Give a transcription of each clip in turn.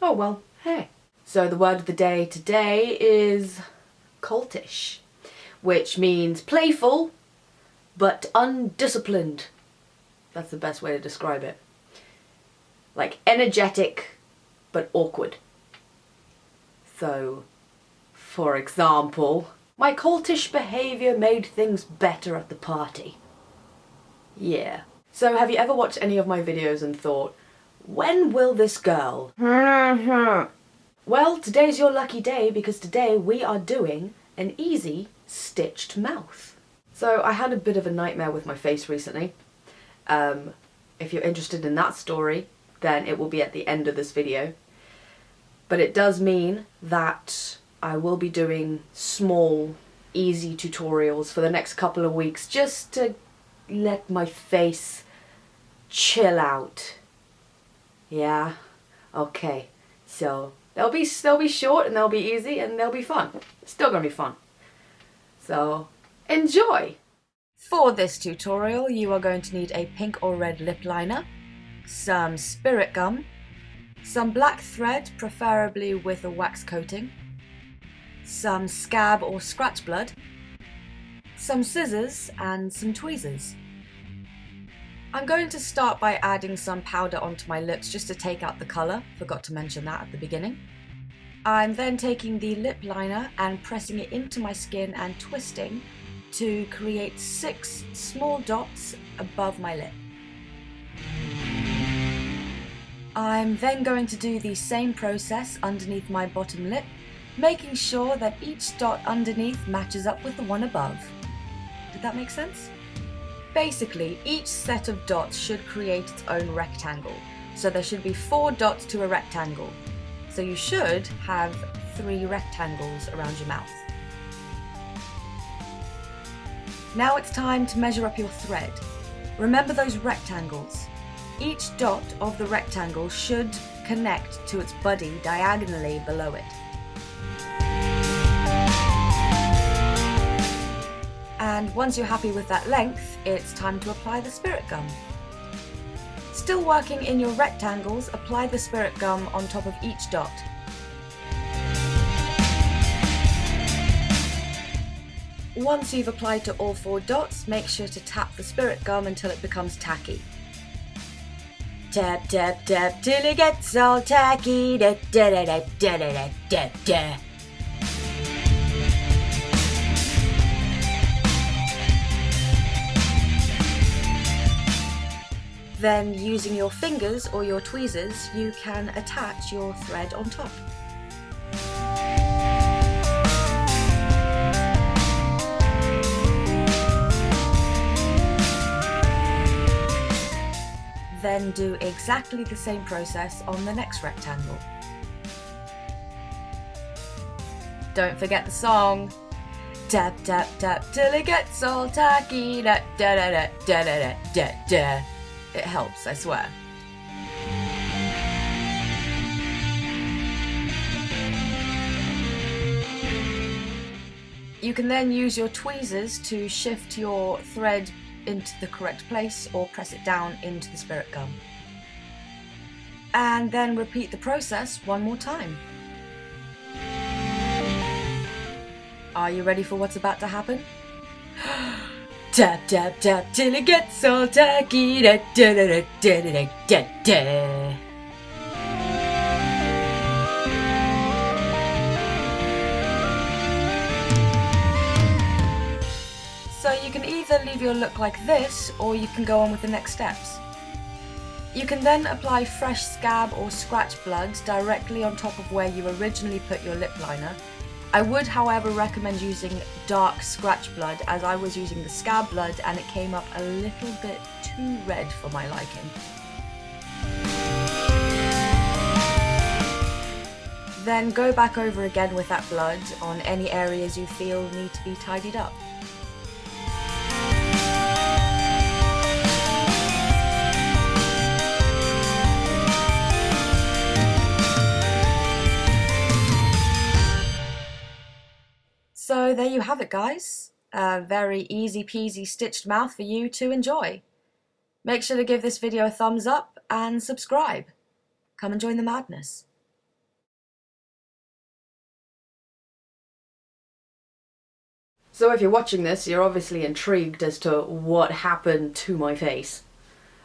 Oh well, hey. So the word of the day today is cultish, which means playful but undisciplined. That's the best way to describe it. Like energetic but awkward. So, for example, my cultish behaviour made things better at the party. Yeah. So have you ever watched any of my videos and thought, when will this girl? Well, today's your lucky day because today we are doing an easy stitched mouth. So I had a bit of a nightmare with my face recently. If you're interested in that story, then it will be at the end of this video. But it does mean that I will be doing small, easy tutorials for the next couple of weeks just to let my face chill out. Yeah? Okay. So they'll be short and they'll be easy and they'll be fun. Still gonna be fun. So enjoy! For this tutorial you are going to need a pink or red lip liner, some spirit gum, some black thread, preferably with a wax coating, some scab or scratch blood, some scissors and some tweezers. I'm going to start by adding some powder onto my lips just to take out the colour, forgot to mention that at the beginning. I'm then taking the lip liner and pressing it into my skin and twisting to create 6 small dots above my lip. I'm then going to do the same process underneath my bottom lip, making sure that each dot underneath matches up with the one above. Did that make sense? Basically, each set of dots should create its own rectangle, so there should be 4 dots to a rectangle. So you should have 3 rectangles around your mouth. Now it's time to measure up your thread. Remember those rectangles. Each dot of the rectangle should connect to its buddy diagonally below it. And once you're happy with that length, it's time to apply the spirit gum. Still working in your rectangles, apply the spirit gum on top of each dot. Once you've applied to all 4 dots, make sure to tap the spirit gum until it becomes tacky. Tap, tap, tap till it gets all tacky. Da, da, da, da, da, da, da, da. Then, using your fingers or your tweezers, you can attach your thread on top. Then do exactly the same process on the next rectangle. Don't forget the song. Tap, tap, tap till it gets all tacky. Da, da, da, da, da, da, da, da. It helps, I swear. You can then use your tweezers to shift your thread into the correct place or press it down into the spirit gum. And then repeat the process one more time. Are you ready for what's about to happen? Tap, tap, tap till it gets all tacky. Da, da, da, da, da, da, da, da. So you can either leave your look like this, or you can go on with the next steps. You can then apply fresh scab or scratch blood directly on top of where you originally put your lip liner. I would, however, recommend using dark scratch blood, as I was using the scab blood and it came up a little bit too red for my liking. Then go back over again with that blood on any areas you feel need to be tidied up. So there you have it, guys. A very easy peasy stitched mouth for you to enjoy. Make sure to give this video a thumbs up and subscribe. Come and join the madness. So if you're watching this, you're obviously intrigued as to what happened to my face.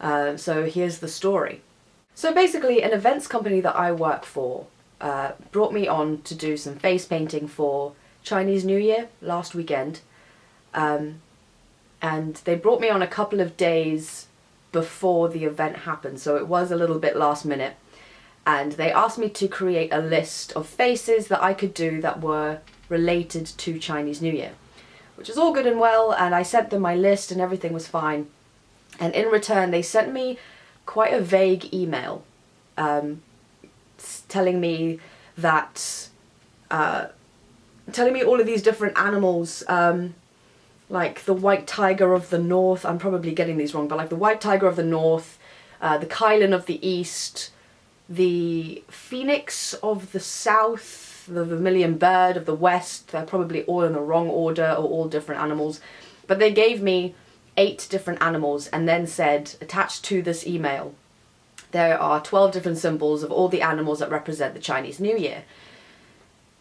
So here's the story. So basically, an events company that I work for brought me on to do some face painting for Chinese New Year last weekend. And they brought me on a couple of days before the event happened, so it was a little bit last minute. And they asked me to create a list of faces that I could do that were related to Chinese New Year, which is all good and well, and I sent them my list and everything was fine. And in return, they sent me quite a vague email telling me that, telling me all of these different animals, like the white tiger of the north, I'm probably getting these wrong, but like the white tiger of the north, the Kryolan of the east, the phoenix of the south, the vermilion bird of the west. They're probably all in the wrong order or all different animals. But they gave me 8 different animals and then said, attached to this email, there are 12 different symbols of all the animals that represent the Chinese New Year.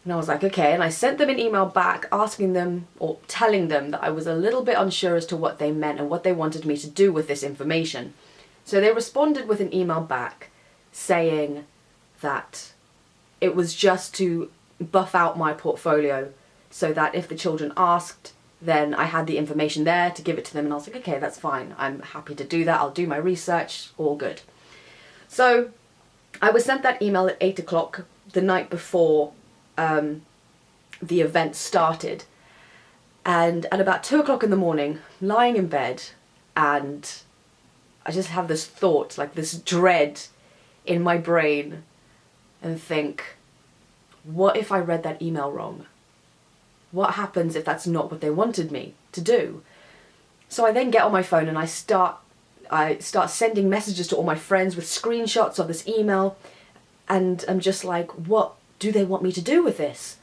And I was like, okay, and I sent them an email back asking them, or telling them, that I was a little bit unsure as to what they meant and what they wanted me to do with this information. So they responded with an email back saying that it was just to buff out my portfolio so that if the children asked, then I had the information there to give it to them. And I was like, okay, that's fine. I'm happy to do that. I'll do my research, all good. So I was sent that email at 8 o'clock the night before the event started, and at about 2 o'clock in the morning, lying in bed, and I just have this thought, like this dread in my brain, and think, what if I read that email wrong? What happens if that's not what they wanted me to do? So I then get on my phone and I start sending messages to all my friends with screenshots of this email, and I'm just like, what do they want me to do with this?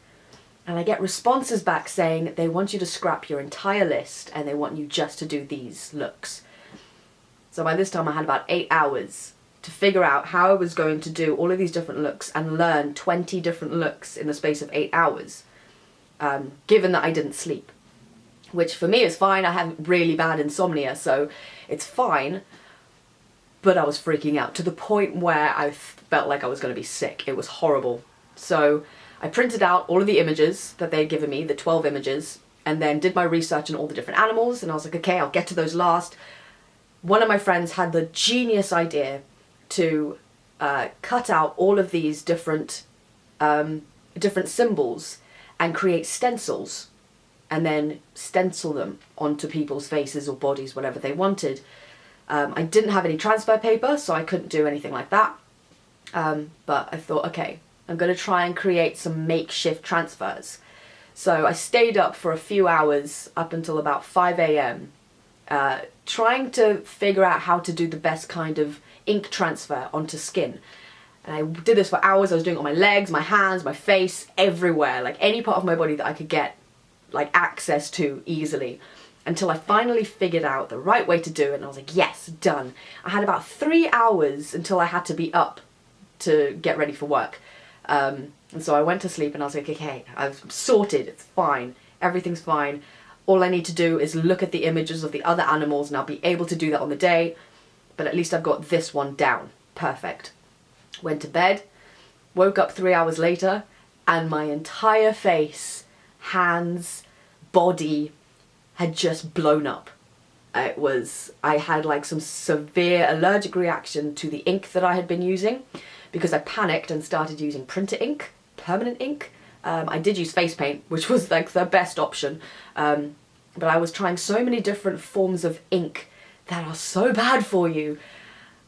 And I get responses back saying they want you to scrap your entire list and they want you just to do these looks. So by this time I had about 8 hours to figure out how I was going to do all of these different looks and learn 20 different looks in the space of 8 hours, given that I didn't sleep. Which for me is fine, I have really bad insomnia, so it's fine. But I was freaking out to the point where I felt like I was going to be sick. It was horrible. So I printed out all of the images that they had given me, the 12 images, and then did my research on all the different animals, and I was like, okay, I'll get to those last. One of my friends had the genius idea to cut out all of these different symbols and create stencils, and then stencil them onto people's faces or bodies, whatever they wanted. I didn't have any transfer paper, so I couldn't do anything like that. But I thought, okay, I'm going to try and create some makeshift transfers. So I stayed up for a few hours, up until about 5 AM, trying to figure out how to do the best kind of ink transfer onto skin. And I did this for hours. I was doing it on my legs, my hands, my face, everywhere, like any part of my body that I could get like access to easily, until I finally figured out the right way to do it, and I was like, yes, done. I had about 3 hours until I had to be up to get ready for work. And so I went to sleep and I was like, okay, I've sorted, it's fine, everything's fine. All I need to do is look at the images of the other animals and I'll be able to do that on the day, but at least I've got this one down. Perfect. Went to bed, woke up 3 hours later, and my entire face, hands, body had just blown up. I had like some severe allergic reaction to the ink that I had been using, because I panicked and started using printer ink, permanent ink. I did use face paint, which was like the best option, but I was trying so many different forms of ink that are so bad for you.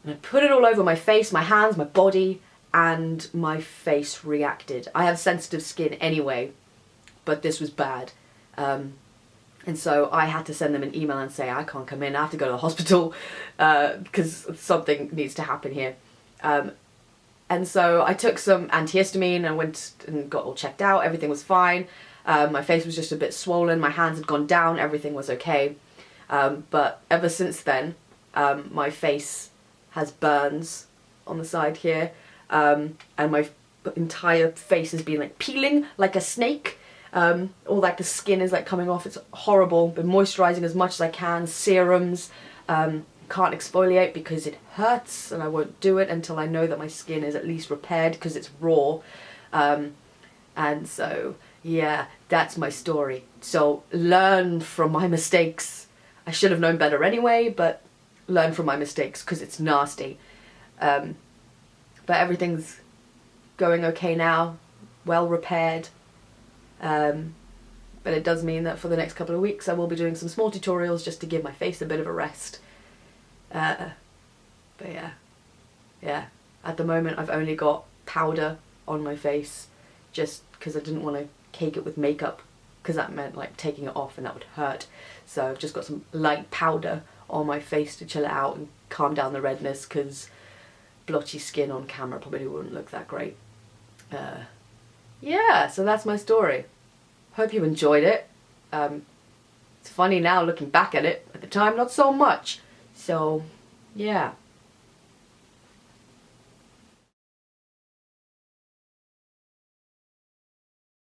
And I put it all over my face, my hands, my body, and my face reacted. I have sensitive skin anyway, but this was bad. And so I had to send them an email and say, I can't come in, I have to go to the hospital, because something needs to happen here. And so I took some antihistamine and went and got all checked out, everything was fine. My face was just a bit swollen, my hands had gone down, everything was okay. But ever since then, my face has burns on the side here, and my entire face has been like peeling like a snake. All like the skin is like coming off. It's horrible. Been moisturising as much as I can. Serums. Can't exfoliate because it hurts, and I won't do it until I know that my skin is at least repaired because it's raw. And so, yeah, that's my story. So learn from my mistakes. I should have known better anyway, but learn from my mistakes because it's nasty. But everything's going okay now, well repaired. But it does mean that for the next couple of weeks I will be doing some small tutorials just to give my face a bit of a rest. But yeah, at the moment I've only got powder on my face just because I didn't want to cake it with makeup because that meant like taking it off and that would hurt. So I've just got some light powder on my face to chill it out and calm down the redness because blotchy skin on camera probably wouldn't look that great. Yeah, so that's my story. Hope you enjoyed it. It's funny now looking back at it. At the time, not so much. So, yeah.